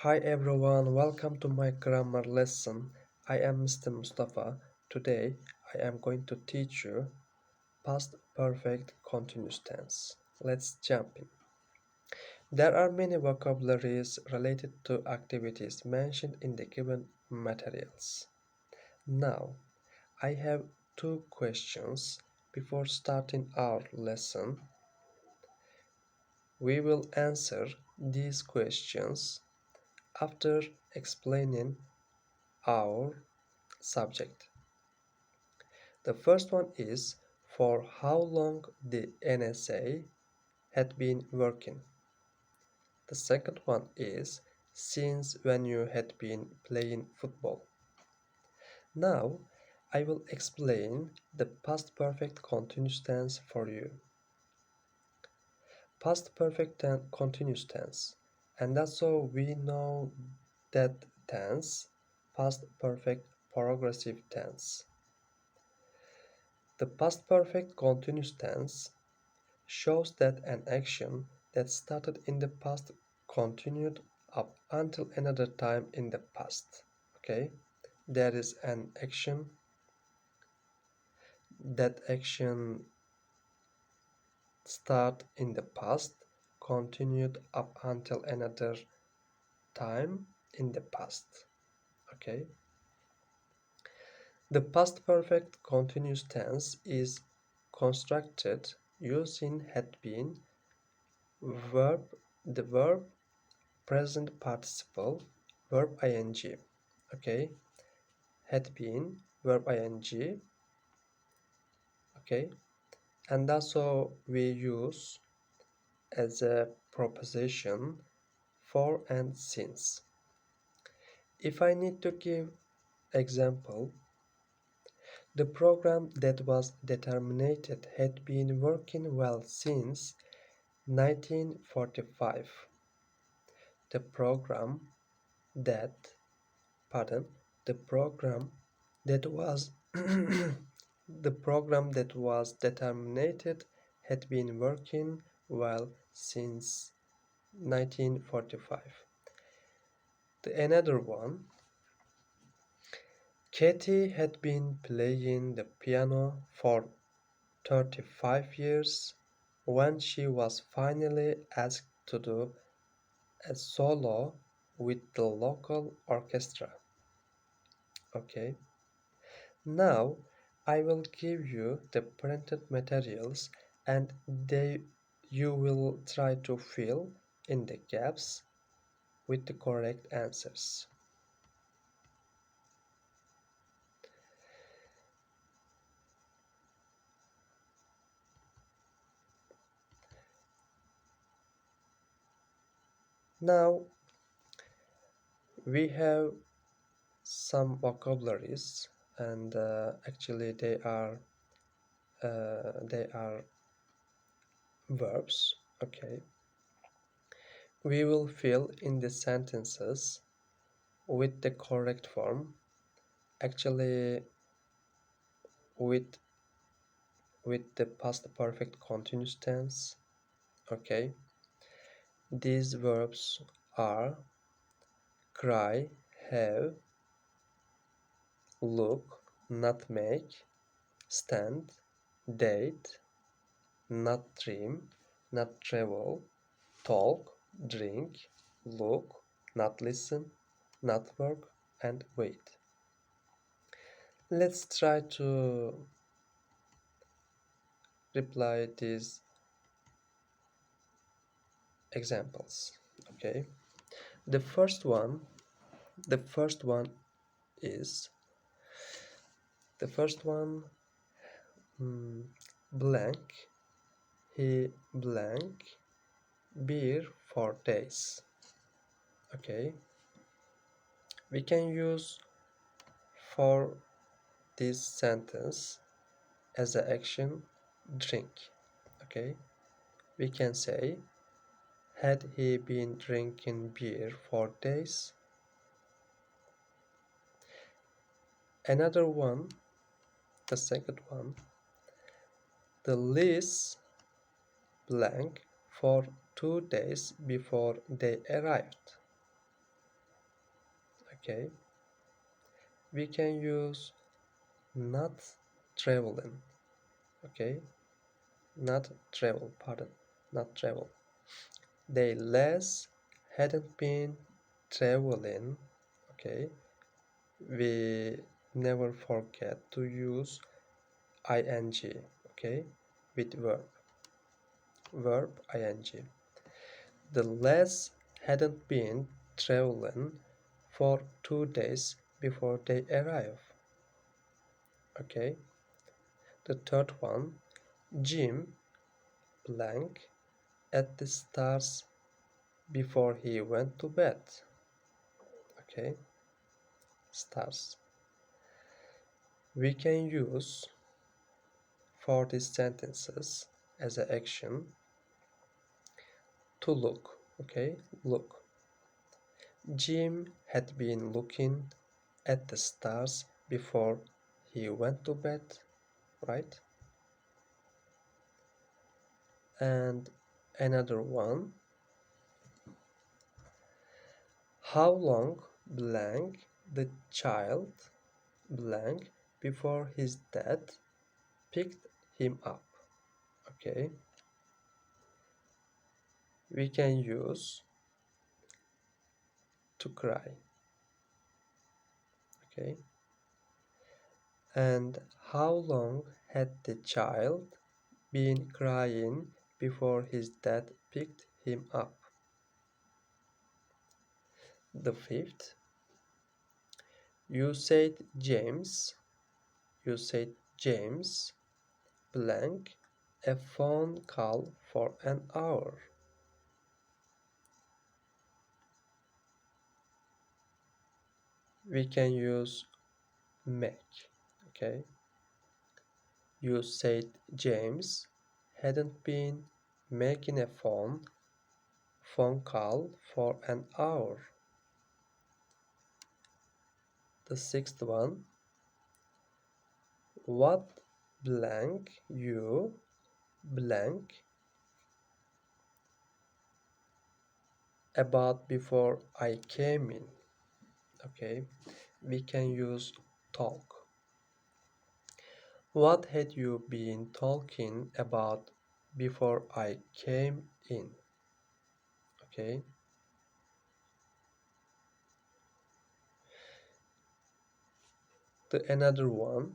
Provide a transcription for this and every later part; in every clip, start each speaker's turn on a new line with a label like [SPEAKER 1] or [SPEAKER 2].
[SPEAKER 1] Hi everyone, welcome to my grammar lesson. I am Mr. Mustafa. Today I am going to teach you past perfect continuous tense. Let's jump in. There are many vocabularies related to activities mentioned in the given materials. Now, I have two questions before starting our lesson. We will answer these questions after explaining our subject. The first one is for how long the NSA had been working. The second one is since when you had been playing football. Now I will explain the past perfect continuous tense for you. Past perfect continuous tense, and also we know that tense, past perfect progressive tense. The past perfect continuous tense shows that an action that started in the past continued up until another time in the past. Okay, there is an action, that action start in the past, continued up until another time in the past. Okay, the past perfect continuous tense is constructed using had been, verb, the verb, present participle, verb ing. Okay, had been, verb ing. Okay, and also we use as a proposition for and since. If I need to give example, the program that was determined had been working well since 1945. The program that, pardon, the program that was the program that was determined had been working well since 1945. The another one, Katie had been playing the piano for 35 years when she was finally asked to do a solo with the local orchestra. Okay, now I will give you the printed materials and you will try to fill in the gaps with the correct answers. Now we have some vocabularies and actually they are verbs. Okay, we will fill in the sentences with the correct form, actually with the past perfect continuous tense. Okay, these verbs are cry, have, look, nutmeg, stand, date, not dream, not travel, talk, drink, look, not listen, not work, and wait. Let's try to reply these examples. Okay, the first one the first one is the first one mm, blank, he blank beer for days. Okay, we can use for this sentence as an action drink. Okay, we can say had he been drinking beer for days. Another one, the second one, the Liz blank for 2 days before they arrived. Okay, we can use not traveling. Okay, not travel, pardon, not travel. They less hadn't been traveling. Okay, we never forget to use ing. Okay, with verb ing. The lads hadn't been traveling for 2 days before they arrive. Okay, the third one, Jim blank at the stars before he went to bed. Okay, stars. We can use for these sentences as an action to look. Okay, look. Jim had been looking at the stars before he went to bed, right? And another one, how long blank the child blank before his dad picked him up. Okay, we can use to cry. Okay, and how long had the child been crying before his dad picked him up? The fifth, you said James, you said James blank a phone call for an hour. We can use make. Okay, you said James hadn't been making a phone call for an hour. The sixth one, what blank you blank about before I came in. Okay, we can use talk. What had you been talking about before I came in? Okay, another one,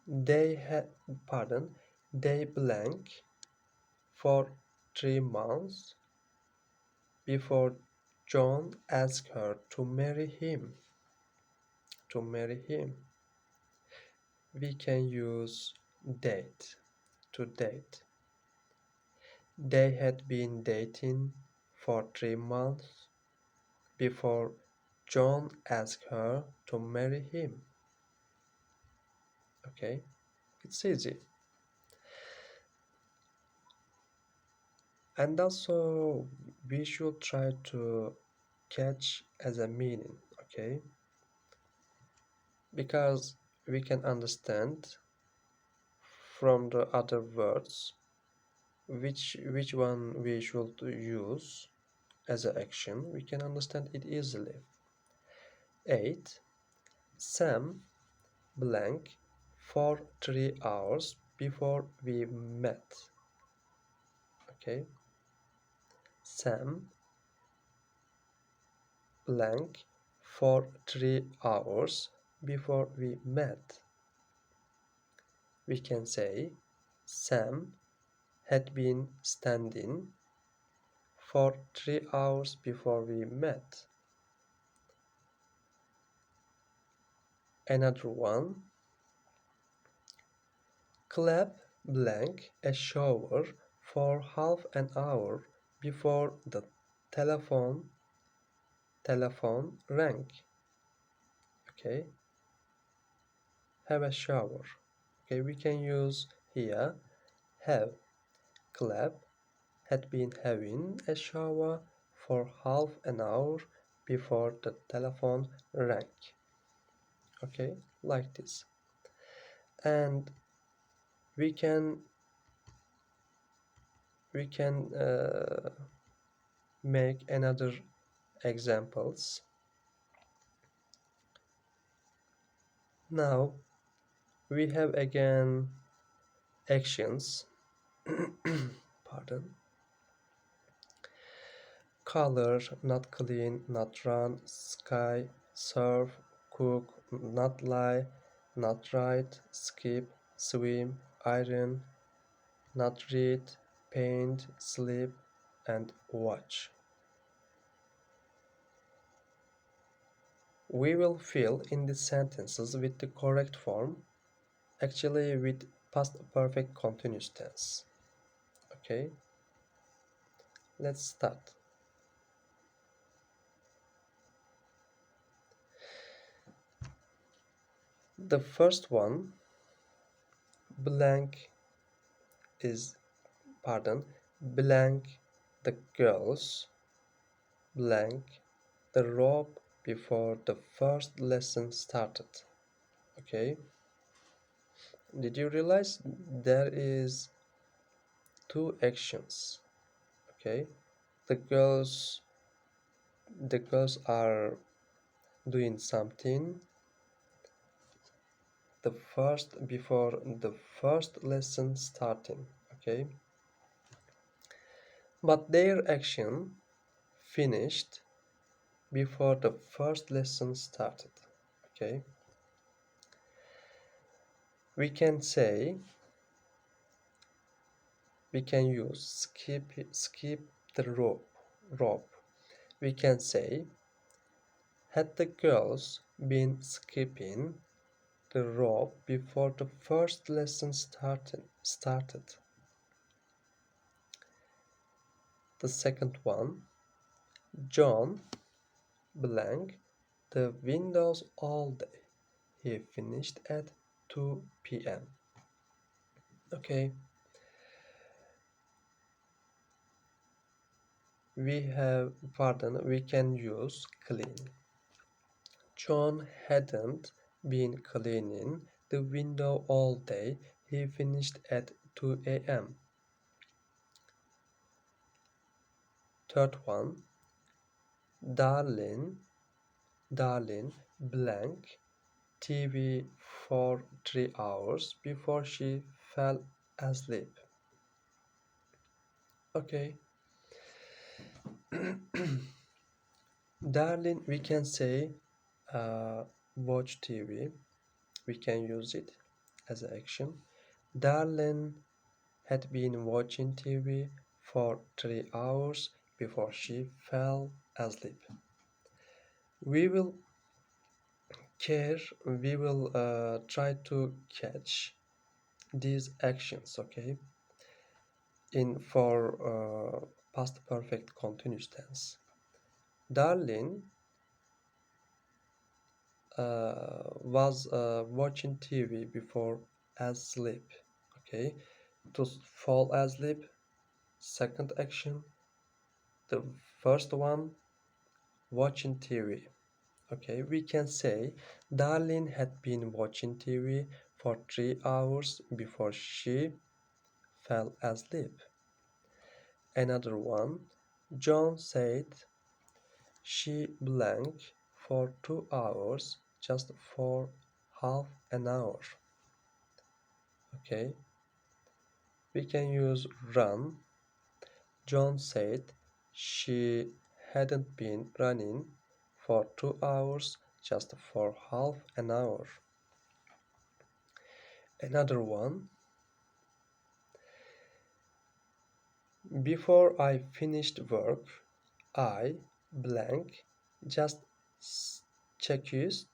[SPEAKER 1] they had pardon they blank for 3 months before John asked her to marry him. We can use date to date. They had been dating for 3 months before John asked her to marry him. Okay, it's easy. And also we should try to catch as a meaning, okay? Because we can understand from the other words which one we should use as an action. We can understand it easily. 8. Sam blank for 3 hours before we met. Okay, Sam blank for 3 hours before we met. We can say Sam had been standing for 3 hours before we met. Another one, clap blank a shower for half an hour before the telephone rang. Okay, have a shower. Okay, we can use here have. Clap had been having a shower for half an hour before the telephone rang. Okay, like this. And we can make another examples. Now we have again actions. Pardon. Color, not clean, not run, sky, surf, cook, not lie, not write, skip, swim, iron, not read, paint, sleep, and watch. We will fill in the sentences with the correct form, actually with past perfect continuous tense. Okay, let's start. The first one, blank is, blank the girls, blank the rope before the first lesson started. Okay, did you realize there is two actions? Okay, the girls the girls are doing something the first before the first lesson starting. Okay, but their action finished before the first lesson started. Okay, we can say, we can use skip the rope. We can say, had the girls been skipping the rope before the first lesson started. The second one, John blank the windows all day. He finished at 2 p.m. Okay, we can use clean. John hadn't been cleaning the window all day. He finished at 2 a.m. Third one, Darlene, Darlene blank TV for 3 hours before she fell asleep. Okay. Darlene, we can say watch TV. We can use it as an action. Darlene had been watching TV for 3 hours before she fell asleep. We will try to catch these actions, okay, in for past perfect continuous tense. Darlene was watching TV before asleep. Okay, to fall asleep, second action. The first one, watching TV. Okay, we can say Darlene had been watching TV for 3 hours before she fell asleep. Another one, John said she blank for 2 hours just for half an hour. Okay, we can use run. John said she hadn't been running for 2 hours just for half an hour. Another one, before I finished work, I blank just checked,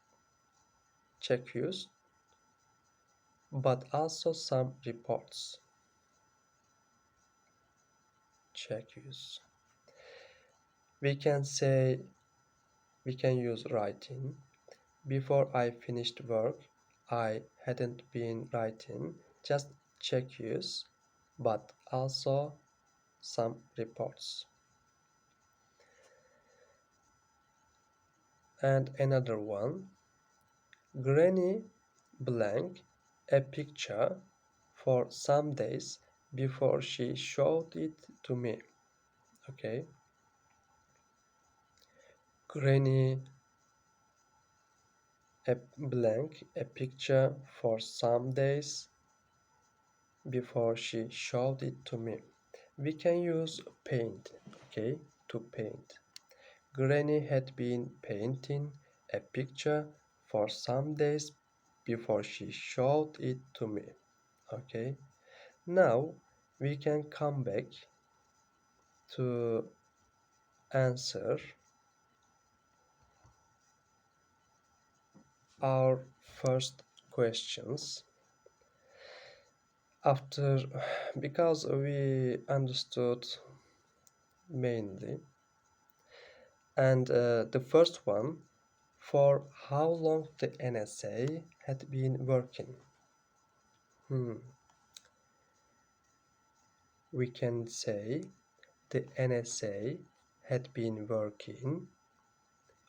[SPEAKER 1] but also some reports. Checked. We can say, we can use writing. Before I finished work, I hadn't been writing, just checked, but also some reports. And another one, Granny blank a picture for some days before she showed it to me. Okay, Granny a blank, a picture for some days before she showed it to me. We can use paint, okay, to paint. Granny had been painting a picture for some days before she showed it to me. Okay, now we can come back to answer our first questions after because we understood mainly. And the first one, for how long the NSA had been working. Hmm. We can say the NSA had been working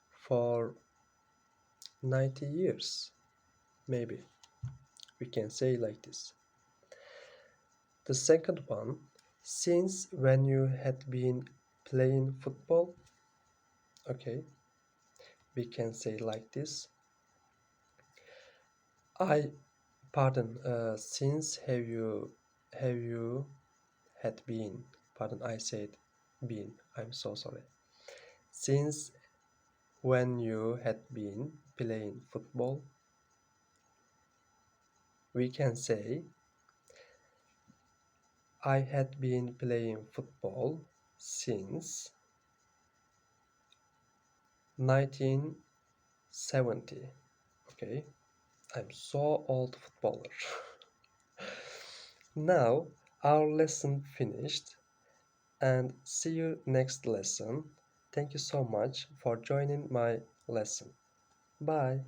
[SPEAKER 1] for 90 years, maybe. We can say like this. The second one, since when you had been playing football, okay, we can say like this. I, pardon, since have you had been, pardon, I said been, I'm so sorry. Since when you had been playing football, we can say I had been playing football since 1970. Okay, I'm so old footballer. Now our lesson finished and see you next lesson. Thank you so much for joining my lesson. Bye.